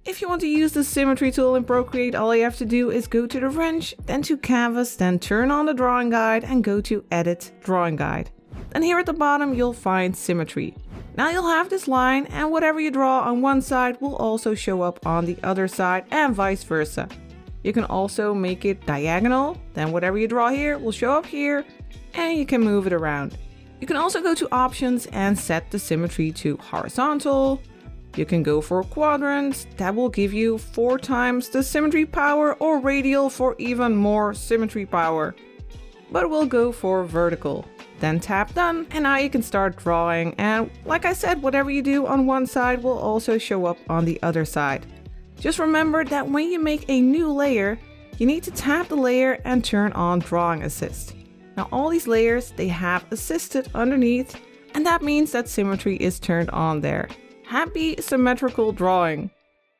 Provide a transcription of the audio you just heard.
If you want to use the Symmetry tool in Procreate, all you have to do is go to the wrench, then to Canvas, then turn on the drawing guide and go to Edit Drawing Guide. Then here at the bottom you'll find Symmetry. Now you'll have this line, and whatever you draw on one side will also show up on the other side and vice versa. You can also make it diagonal, then whatever you draw here will show up here, and you can move it around. You can also go to options and set the symmetry to horizontal. You can go for quadrants, that will give you 4 times the symmetry power, or radial for even more symmetry power. But we'll go for vertical. Then tap done, and now you can start drawing, and like I said, whatever you do on one side will also show up on the other side. Just remember that when you make a new layer, you need to tap the layer and turn on Drawing Assist. Now all these layers, they have assisted underneath, and that means that symmetry is turned on there. Happy symmetrical drawing!